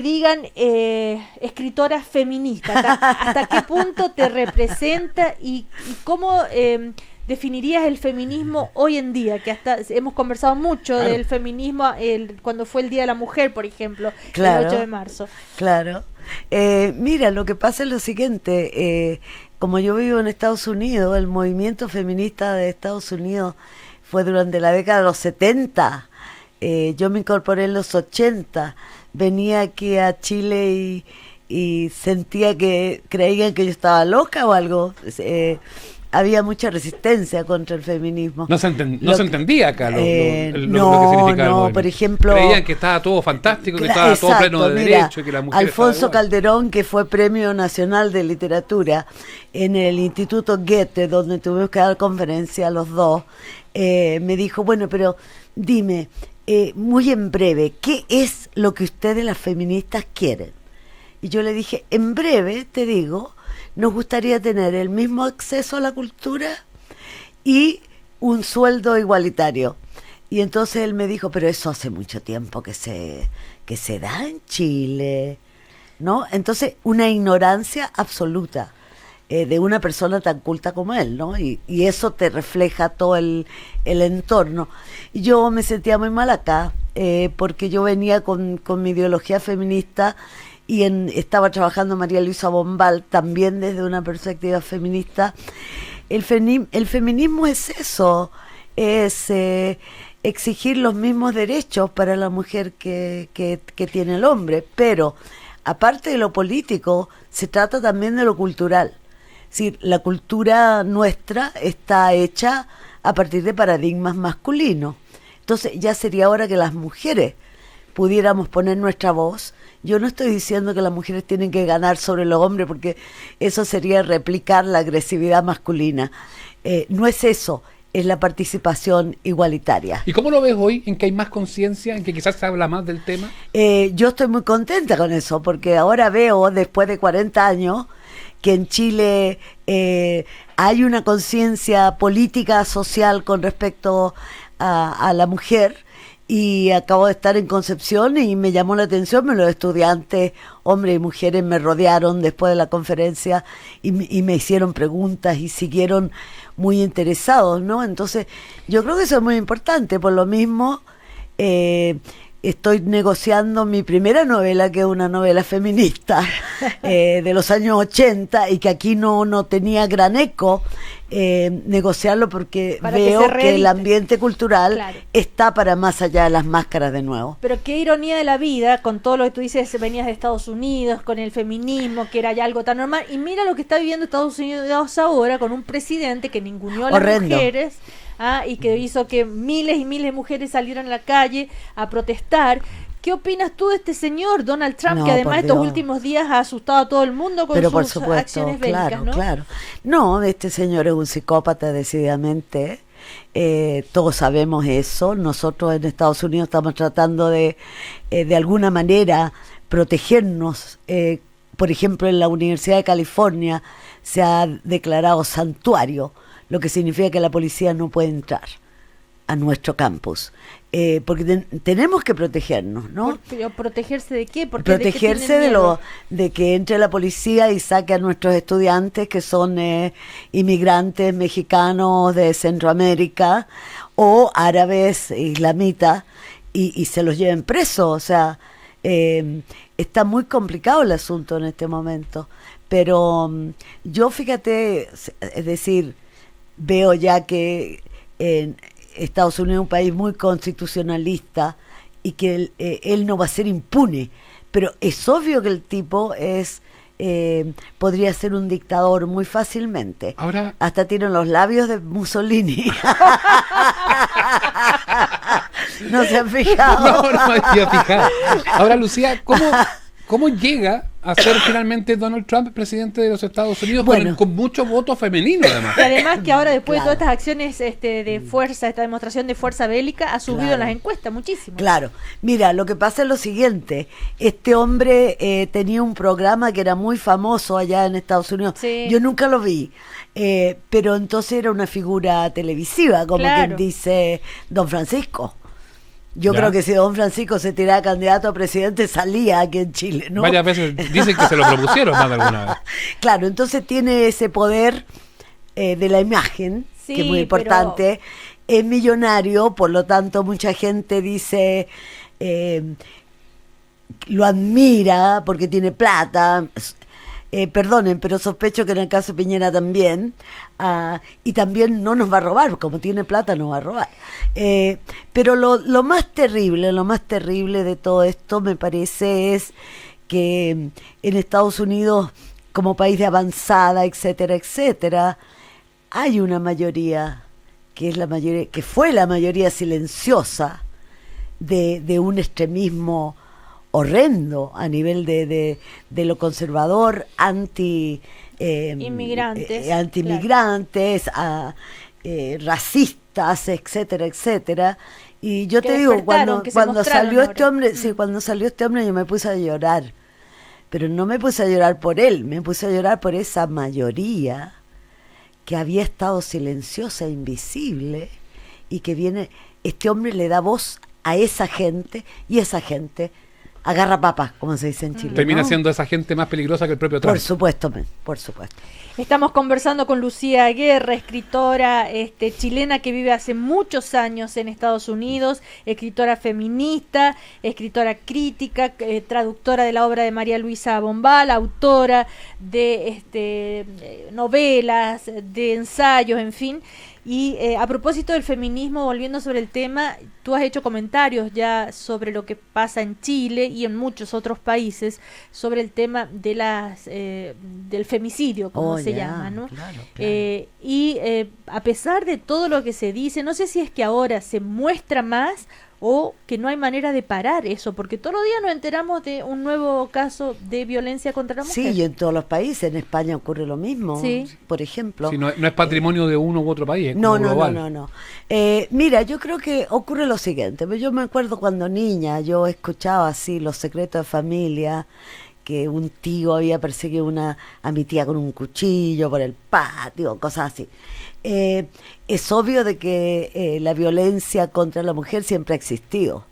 digan escritora feminista, hasta qué punto te representa y cómo definirías el feminismo hoy en día, que hasta hemos conversado mucho del feminismo cuando fue el Día de la Mujer, por ejemplo, el 8 de marzo. Claro. Mira, lo que pasa es lo siguiente, como yo vivo en Estados Unidos, el movimiento feminista de Estados Unidos fue durante la década de los 70, yo me incorporé en los 80, venía aquí a Chile y sentía que creían que yo estaba loca o algo. Había mucha resistencia contra el feminismo. No se entendía acá lo que significaba. No, por ejemplo... Creían que estaba todo fantástico, que estaba todo pleno de derecho, que la mujer Alfonso Calderón, que fue Premio Nacional de Literatura en el Instituto Goethe, donde tuvimos que dar conferencia los dos, me dijo, bueno, pero dime, muy en breve, ¿qué es lo que ustedes las feministas quieren? Y yo le dije, en breve, te digo, nos gustaría tener el mismo acceso a la cultura y un sueldo igualitario. Y entonces él me dijo, pero eso hace mucho tiempo que se da en Chile, ¿no? Entonces, una ignorancia absoluta de una persona tan culta como él, ¿no? Y eso te refleja todo el entorno. Y yo me sentía muy mal acá, porque yo venía con mi ideología feminista y estaba trabajando María Luisa Bombal también desde una perspectiva feminista. El feminismo es eso, es exigir los mismos derechos para la mujer que tiene el hombre, pero aparte de lo político, se trata también de lo cultural. Es decir, la cultura nuestra está hecha a partir de paradigmas masculinos. Entonces ya sería hora que las mujeres pudiéramos poner nuestra voz. Yo no estoy diciendo que las mujeres tienen que ganar sobre los hombres, porque eso sería replicar la agresividad masculina. No es eso, es la participación igualitaria. ¿Y cómo lo ves hoy, en que hay más conciencia, en que quizás se habla más del tema? Yo estoy muy contenta con eso, porque ahora veo, después de 40 años, que en Chile hay una conciencia política, social con respecto a la mujer. Y acabo de estar en Concepción y me llamó la atención, los estudiantes, hombres y mujeres, me rodearon después de la conferencia y me hicieron preguntas y siguieron muy interesados, ¿no? Entonces, yo creo que eso es muy importante. Por lo mismo, estoy negociando mi primera novela, que es una novela feminista de los años 80 y que aquí no tenía gran eco, negociarlo porque veo que el ambiente cultural está para más allá de las máscaras de nuevo. Pero qué ironía de la vida, con todo lo que tú dices, venías de Estados Unidos, con el feminismo, que era ya algo tan normal, y mira lo que está viviendo Estados Unidos ahora, con un presidente que ninguneó a las mujeres, y que hizo que miles y miles de mujeres salieran a la calle a protestar. ¿Qué opinas tú de este señor, Donald Trump, que además estos últimos días ha asustado a todo el mundo con sus acciones bélicas, ¿no? Claro. No, este señor es un psicópata decididamente. Todos sabemos eso. Nosotros en Estados Unidos estamos tratando de alguna manera protegernos. Por ejemplo, en la Universidad de California se ha declarado santuario, lo que significa que la policía no puede entrar a nuestro campus, porque tenemos que protegernos, ¿no? ¿Pero protegerse de qué? Protegerse de que entre la policía y saque a nuestros estudiantes que son inmigrantes mexicanos de Centroamérica o árabes, islamitas, y se los lleven presos. O sea, está muy complicado el asunto en este momento, pero yo, fíjate, es decir, veo ya que Estados Unidos es un país muy constitucionalista y que él no va a ser impune, pero es obvio que el tipo podría ser un dictador muy fácilmente. Ahora, hasta tiene los labios de Mussolini. ¿No se han fijado? No me había fijado. Ahora, Lucía, ¿cómo llega a ser finalmente Donald Trump presidente de los Estados Unidos, con mucho voto femenino además? Y además que ahora, después de todas estas acciones de fuerza, esta demostración de fuerza bélica, ha subido en las encuestas muchísimo. Claro. Mira, lo que pasa es lo siguiente. Este hombre tenía un programa que era muy famoso allá en Estados Unidos. Sí. Yo nunca lo vi. Pero entonces era una figura televisiva, como quien dice Don Francisco. Yo creo que si don Francisco se tiraba candidato a presidente, salía aquí en Chile, ¿no? Varias veces dicen que se lo propusieron más de alguna vez. Claro, entonces tiene ese poder de la imagen, sí, que es muy importante. Es millonario, por lo tanto mucha gente dice, lo admira porque tiene plata. Perdonen, pero sospecho que en el caso de Piñera también, y también no nos va a robar, como tiene plata no va a robar. Pero lo más terrible de todo esto me parece es que en Estados Unidos, como país de avanzada, etcétera, etcétera, hay una mayoría, que fue la mayoría silenciosa de un extremismo horrendo a nivel de lo conservador, anti-inmigrantes, claro, racistas, etcétera, etcétera. Y yo te digo, cuando salió este hombre, cuando salió este hombre yo me puse a llorar, pero no me puse a llorar por él, me puse a llorar por esa mayoría que había estado silenciosa, invisible, y que este hombre le da voz a esa gente, y esa gente agarra papas, como se dice en Chile. Termina siendo esa gente más peligrosa que el propio Trump. Por supuesto. Estamos conversando con Lucía Aguirre, escritora chilena que vive hace muchos años en Estados Unidos, escritora feminista, escritora crítica, traductora de la obra de María Luisa Bombal, autora de novelas, de ensayos, en fin. Y a propósito del feminismo, volviendo sobre el tema, tú has hecho comentarios ya sobre lo que pasa en Chile y en muchos otros países sobre el tema de del femicidio, como se llama, ¿no? Claro. Y a pesar de todo lo que se dice, no sé si es que ahora se muestra más o que no hay manera de parar eso, porque todos los días nos enteramos de un nuevo caso de violencia contra la mujer. Sí, y en todos los países, en España ocurre lo mismo, sí, por ejemplo. Sí, no es patrimonio de uno u otro país, es global. No. Mira, yo creo que ocurre lo siguiente, yo me acuerdo cuando niña, yo escuchaba así Los secretos de familia, que un tío había perseguido a mi tía con un cuchillo por el patio, cosas así. Es obvio de que la violencia contra la mujer siempre ha existido.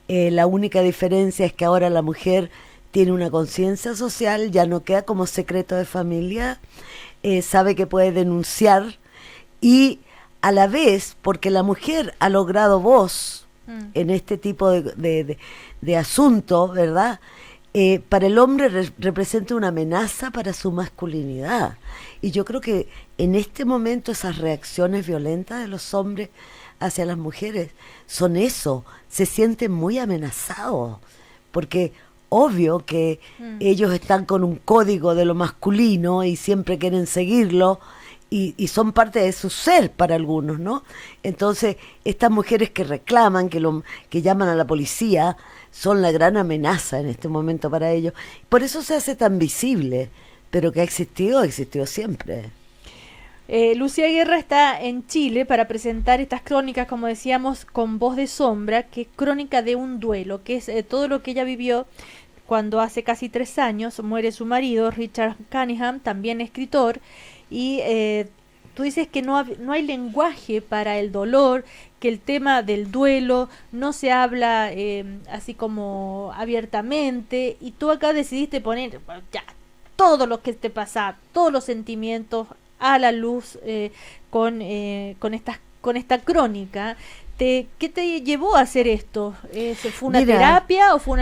La única diferencia es que ahora la mujer tiene una conciencia social, ya no queda como secreto de familia, sabe que puede denunciar, y a la vez, porque la mujer ha logrado voz en este tipo de asuntos, ¿verdad? Para el hombre representa una amenaza para su masculinidad, y yo creo que en este momento esas reacciones violentas de los hombres hacia las mujeres son eso, se sienten muy amenazados, porque obvio que ellos están con un código de lo masculino y siempre quieren seguirlo, y son parte de su ser para algunos, ¿no? Entonces estas mujeres que reclaman, que llaman a la policía, son la gran amenaza en este momento para ellos. Por eso se hace tan visible, pero que ha existido siempre. Lucía Aguirre está en Chile para presentar estas crónicas, como decíamos, con Voz de Sombra, que es crónica de un duelo, que es todo lo que ella vivió cuando hace casi 3 años muere su marido, Richard Cunningham, también escritor, y tú dices que no hay lenguaje para el dolor, que el tema del duelo no se habla así como abiertamente, y tú acá decidiste poner ya todo lo que te pasa, todos los sentimientos a la luz con esta crónica. ¿Qué te llevó a hacer esto? ¿Fue una terapia o fue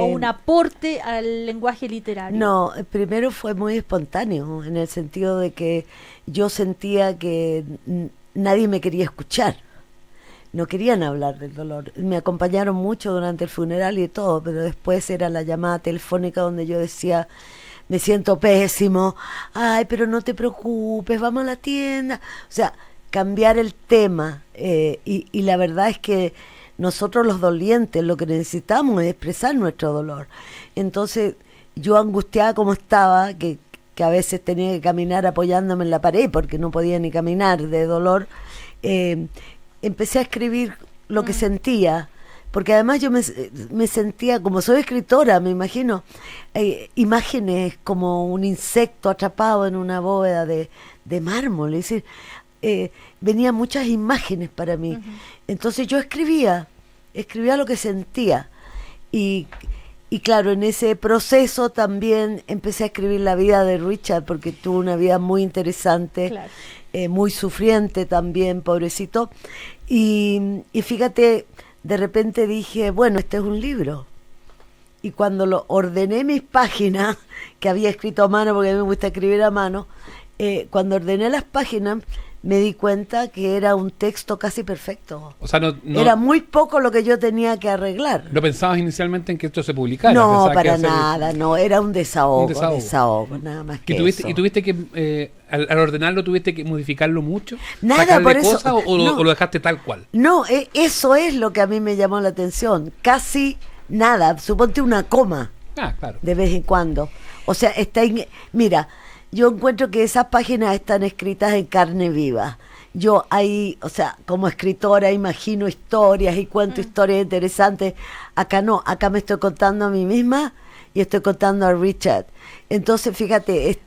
un aporte al lenguaje literario? No, primero fue muy espontáneo, en el sentido de que yo sentía que nadie me quería escuchar. No querían hablar del dolor. Me acompañaron mucho durante el funeral y todo, pero después era la llamada telefónica donde yo decía: me siento pésimo, ay, pero no te preocupes, vamos a la tienda. O sea, cambiar el tema, y la verdad es que nosotros los dolientes lo que necesitamos es expresar nuestro dolor. Entonces yo, angustiada como estaba, que a veces tenía que caminar apoyándome en la pared porque no podía ni caminar de dolor, empecé a escribir lo que sentía, porque además yo me sentía, como soy escritora, me imagino imágenes como un insecto atrapado en una bóveda de mármol, es decir, venían muchas imágenes para mí. Entonces yo escribía escribía lo que sentía. Y claro, en ese proceso también empecé a escribir la vida de Richard, porque tuvo una vida muy interesante, claro. Muy sufriente también, pobrecito. Y fíjate, de repente dije, bueno, este es un libro. Y cuando lo ordené mis páginas, que había escrito a mano, porque a mí me gusta escribir a mano, cuando ordené las páginas, me di cuenta que era un texto casi perfecto. O sea, no, era muy poco lo que yo tenía que arreglar. ¿No pensabas inicialmente en que esto se publicara? No, para nada, no, era un desahogo, nada más que eso. ¿Y tuviste que, al ordenarlo, tuviste que modificarlo mucho? Nada, por eso. Cosas, o lo dejaste tal cual? No, eso es lo que a mí me llamó la atención. Casi nada, suponte una coma. Claro. De vez en cuando. O sea, mira, yo encuentro que esas páginas están escritas en carne viva. Yo ahí, o sea, como escritora imagino historias y cuento historias interesantes. Acá no, acá me estoy contando a mí misma y estoy contando a Richard. Entonces, fíjate, es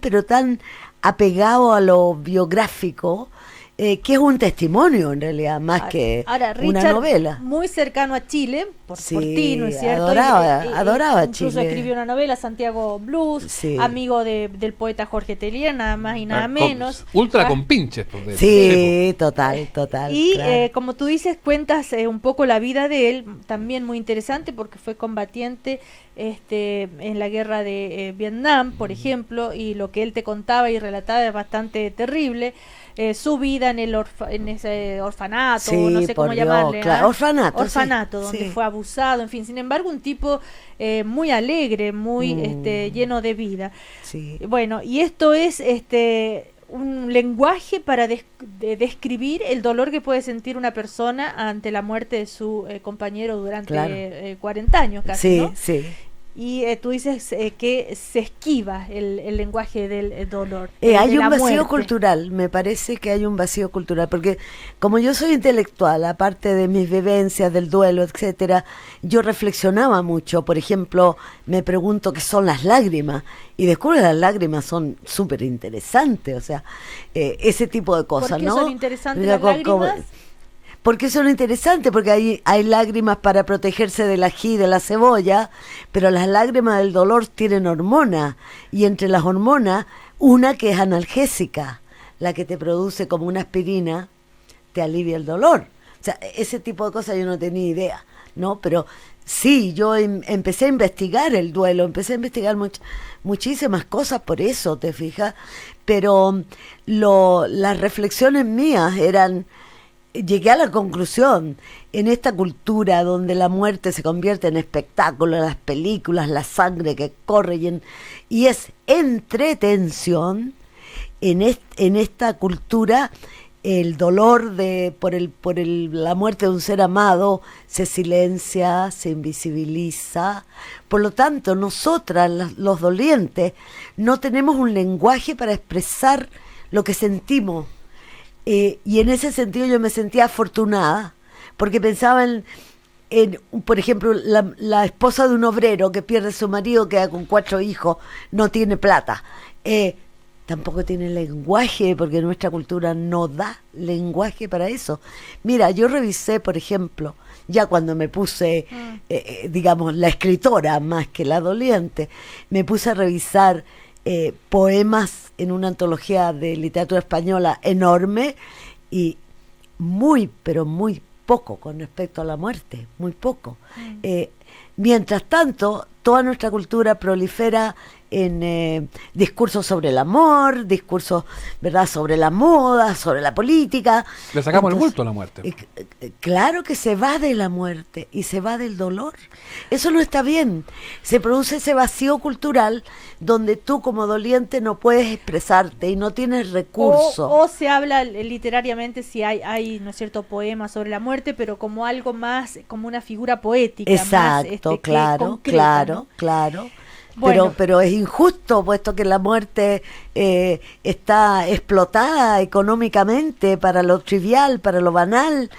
pero tan apegado a lo biográfico, que es un testimonio en realidad, más que ahora, Richard, una novela. Muy cercano a Chile, por ti, ¿no es cierto? Adoraba incluso Chile. Escribió una novela, Santiago Blues, amigo del poeta Jorge Telier, nada más y nada menos. Ultra con pinches. Sí, total. Y claro. Como tú dices, cuentas un poco la vida de él, también muy interesante porque fue combatiente en la guerra de Vietnam, por ejemplo, y lo que él te contaba y relataba es bastante terrible. Su vida en ese orfanato, sí, no sé cómo llamarle, claro. Orfanato, sí, donde fue abusado, en fin. Sin embargo, un tipo muy alegre, muy lleno de vida. Sí. Bueno, y esto es un lenguaje para describir el dolor que puede sentir una persona ante la muerte de su compañero durante 40 años casi, ¿no? Sí. Y tú dices que se esquiva el lenguaje del dolor. Hay un vacío cultural, me parece que hay un vacío cultural, porque como yo soy intelectual, aparte de mis vivencias, del duelo, etcétera, yo reflexionaba mucho. Por ejemplo, me pregunto qué son las lágrimas, y descubro que las lágrimas son súper interesantes, o sea, ese tipo de cosas, ¿no? ¿Por qué son interesantes las lágrimas? Porque eso es lo interesante, porque hay lágrimas para protegerse del ají, de la cebolla, pero las lágrimas del dolor tienen hormonas, y entre las hormonas, una que es analgésica, la que te produce como una aspirina, te alivia el dolor. O sea, ese tipo de cosas yo no tenía idea, ¿no? Pero sí, yo empecé a investigar el duelo, empecé a investigar muchísimas cosas por eso, ¿te fijas? Pero las reflexiones mías eran... Llegué a la conclusión, en esta cultura donde la muerte se convierte en espectáculo, las películas, la sangre que corre y es entretención, en esta cultura el dolor por la muerte de un ser amado se silencia, se invisibiliza. Por lo tanto, nosotras, los dolientes, no tenemos un lenguaje para expresar lo que sentimos. Y en ese sentido yo me sentía afortunada, porque pensaba en por ejemplo, la esposa de un obrero que pierde a su marido, queda con 4 hijos, no tiene plata, tampoco tiene lenguaje, porque nuestra cultura no da lenguaje para eso. Mira, yo revisé, por ejemplo, ya cuando me puse, digamos, la escritora más que la doliente, me puse a revisar poemas en una antología de literatura española enorme, y muy, pero muy poco con respecto a la muerte, muy poco. Mientras tanto, toda nuestra cultura prolifera en discursos sobre el amor, discursos, ¿verdad?, sobre la moda, sobre la política. Le sacamos el bulto a la muerte. Claro que se va de la muerte y se va del dolor. Eso no está bien. Se produce ese vacío cultural donde tú como doliente no puedes expresarte y no tienes recursos. O se habla literariamente, si hay ¿no es cierto?, poemas sobre la muerte, pero como algo más, como una figura poética. Exacto, más, claro, concreta, ¿no? claro. Bueno. Pero es injusto, puesto que la muerte está explotada económicamente para lo trivial, para lo banal,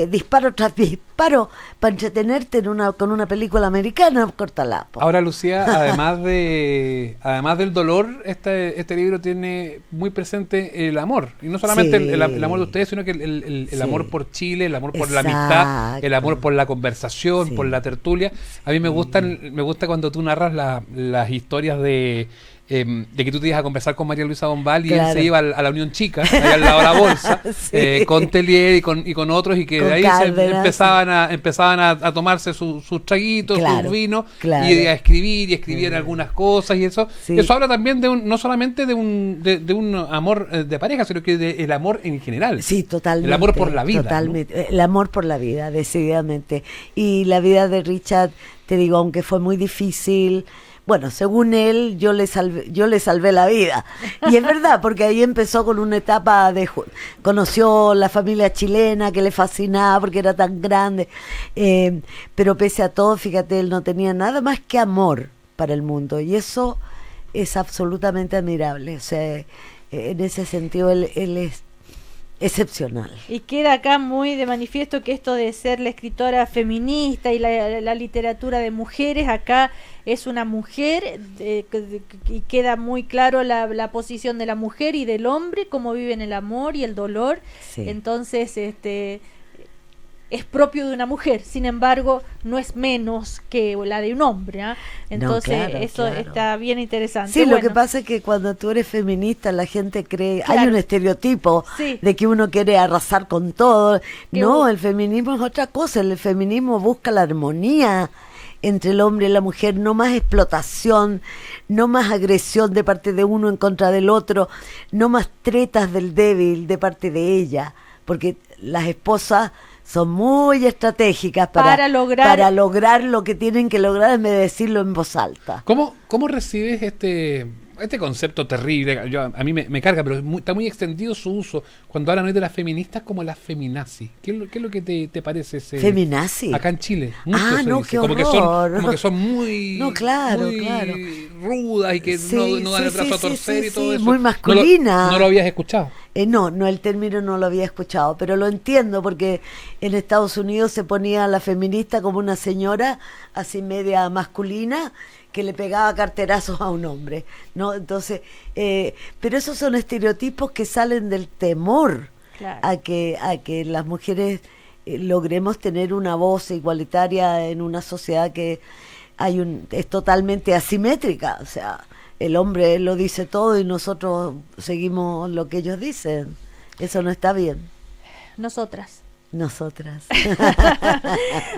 disparo tras disparos para entretenerte con una película americana, córtala. Ahora, Lucía, además del dolor, este libro tiene muy presente el amor, y no solamente el amor de ustedes, sino que el amor por Chile, el amor por la amistad, el amor por la conversación, por la tertulia. A mí me gusta cuando tú narras las historias de que tú te ibas a conversar con María Luisa Bombal y él se iba a la Unión Chica, allá al lado de la bolsa, con Tellier y con otros, y que de ahí empezaban a tomarse sus traguitos, sus vinos, y a escribir, y escribían algunas cosas, y eso habla también no solamente de un amor de pareja, sino que del amor en general. Sí, totalmente. El amor por la vida. Totalmente. ¿No? El amor por la vida, decididamente. Y la vida de Richard, te digo, aunque fue muy difícil, bueno, según él, yo le salvé la vida. Y es verdad, porque ahí empezó con una etapa conoció la familia chilena que le fascinaba porque era tan grande. Pero pese a todo, fíjate, él no tenía nada más que amor para el mundo. Y eso es absolutamente admirable. O sea, en ese sentido, él es excepcional. Y queda acá muy de manifiesto que esto de ser la escritora feminista y la literatura de mujeres, acá es una mujer, y queda muy claro la posición de la mujer y del hombre, cómo viven el amor y el dolor. Entonces es propio de una mujer, sin embargo no es menos que la de un hombre, ¿eh? Entonces eso está bien interesante. Sí, lo que pasa es que cuando tú eres feminista la gente cree, hay un estereotipo de que uno quiere arrasar con todo. No, el feminismo es otra cosa. El feminismo busca la armonía entre el hombre y la mujer, no más explotación, no más agresión de parte de uno en contra del otro, no más tretas del débil de parte de ella, porque las esposas son muy estratégicas para lograr lo que tienen que lograr en vez de decirlo en voz alta. ¿Cómo recibes este concepto terrible? A mí me carga, pero está muy extendido su uso cuando hablan hoy de las feministas como las feminazis. ¿Qué es lo que te parece ese feminazi? Acá en Chile. Qué horror. Como que son muy, muy rudas y que no dan el brazo a torcer y todo eso. Muy masculina. ¿No lo habías escuchado? No, el término no lo había escuchado, pero lo entiendo porque en Estados Unidos se ponía a la feminista como una señora así media masculina que le pegaba carterazos a un hombre, ¿no? Entonces, pero esos son estereotipos que salen del temor a que las mujeres logremos tener una voz igualitaria en una sociedad que es totalmente asimétrica, o sea, el hombre lo dice todo y nosotros seguimos lo que ellos dicen. Eso no está bien. Nosotras.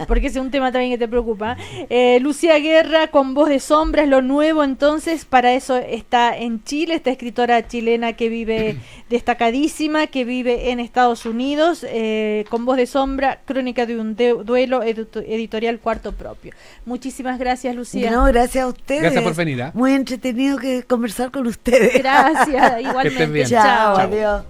Porque es un tema también que te preocupa. Lucía Guerra con Voz de Sombra es lo nuevo, entonces para eso está en Chile, esta escritora chilena que vive destacadísima, que vive en Estados Unidos, con Voz de Sombra, Crónica de un duelo, editorial Cuarto Propio. Muchísimas gracias, Lucía. No, gracias a ustedes. Gracias por venir. Muy entretenido que conversar con ustedes. Gracias, igualmente. Que estés bien. Chao, adiós.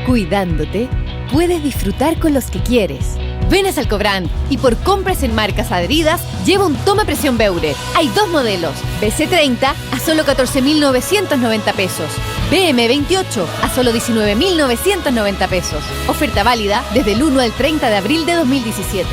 Cuidándote, puedes disfrutar con los que quieres. Ven a Salcobrand y por compras en marcas adheridas, lleva un toma presión Beure. Hay 2 modelos, BC30 a solo 14.990 pesos, BM28 a solo 19.990 pesos. Oferta válida desde el 1 al 30 de abril de 2017.